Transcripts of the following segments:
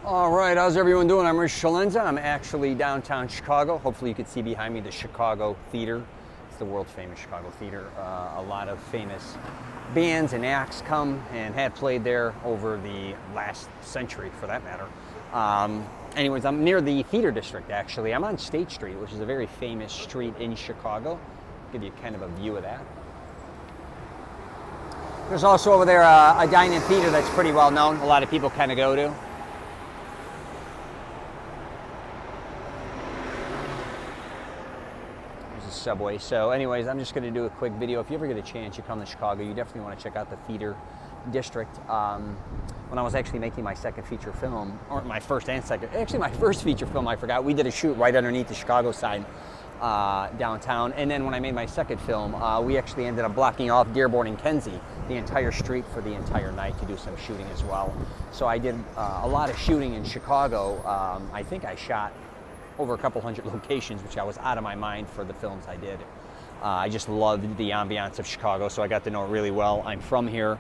All right, how's everyone doing? I'm Rich CELENZA. I'm actually downtown Chicago. Hopefully you can see behind me the Chicago Theater. It's the world famous Chicago Theater. A lot of famous bands and acts come and have played there over the last century, for that matter. Anyways, I'm near the theater district, actually. I'm on State Street, which is a very famous street in Chicago. I'll give you kind of a view of that. There's also over there a dine-in theater that's pretty well known. A lot of people kind of go to. Subway. So anyways, I'm just going to do a quick video. If you ever get a chance, you come to Chicago, you definitely want to check out the theater district. When I was actually making my second feature film, or my first and second, actually my first feature film, I forgot, we did a shoot right underneath the Chicago sign downtown. And then when I made my second film, we actually ended up blocking off Dearborn and Kenzie, the entire street, for the entire night to do some shooting as well. So I did a lot of shooting in Chicago. I think I shot over a couple hundred locations, which I was out of my mind for the films I did. I just loved the ambiance of Chicago, so I got to know it really well. I'm from here.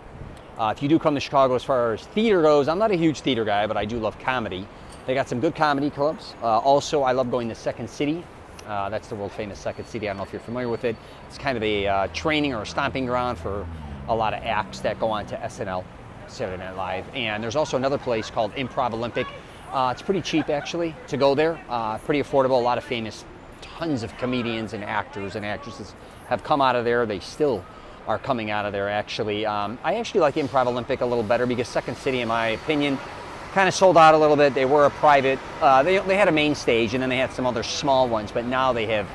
If you do come to Chicago, as far as theater goes, I'm not a huge theater guy, but I do love comedy. They got some good comedy clubs. Also, I love going to Second City. That's the world famous Second City. I don't know if you're familiar with it. It's kind of a training or a stomping ground for a lot of acts that go on to SNL, Saturday Night Live. And there's also another place called Improv Olympic. It's pretty cheap, actually, to go there. Pretty affordable. A lot of famous, tons of comedians and actors and actresses have come out of there. They still are coming out of there, actually. I actually like Improv Olympic a little better because Second City, in my opinion, kind of sold out a little bit. They were a private, they had a main stage and then they had some other small ones, but now they have,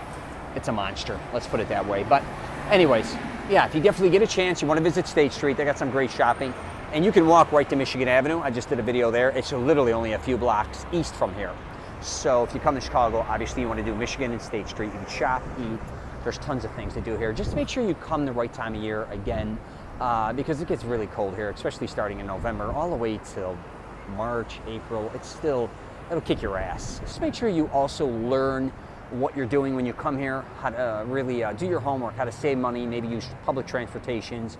it's a monster, let's put it that way. But anyways, yeah, if you definitely get a chance, you want to visit State Street, they got some great shopping. And you can walk right to Michigan Avenue. I just did a video there. It's literally only a few blocks east from here. So if you come to Chicago, obviously you want to do Michigan and State Street. You can shop, eat. There's tons of things to do here. Just make sure you come the right time of year again, because it gets really cold here, especially starting in November, all the way till March, April. It'll kick your ass. Just make sure you also learn what you're doing when you come here, how to really do your homework, how to save money, maybe use public transportations,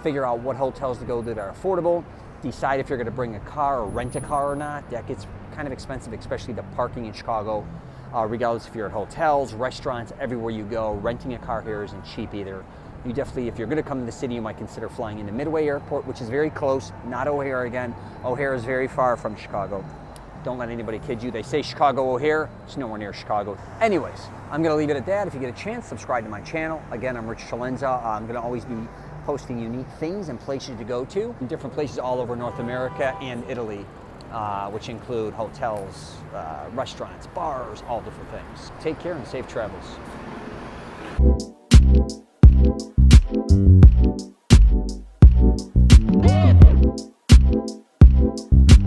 figure out what hotels to go to that are affordable, decide if you're going to bring a car or rent a car or not. That gets kind of expensive, especially the parking in Chicago, regardless if you're at hotels, restaurants, everywhere you go. Renting a car here isn't cheap either. You definitely, if you're going to come to the city, you might consider flying into Midway Airport, which is very close, not O'Hare again. O'Hare is very far from Chicago. Don't let anybody kid you. They say Chicago O'Hare, it's nowhere near Chicago. Anyways, I'm going to leave it at that. If you get a chance, subscribe to my channel. Again, I'm Rich CELENZA. I'm going to always be posting unique things and places to go to in different places all over North America and Italy, which include hotels, restaurants, bars, all different things. Take care and safe travels.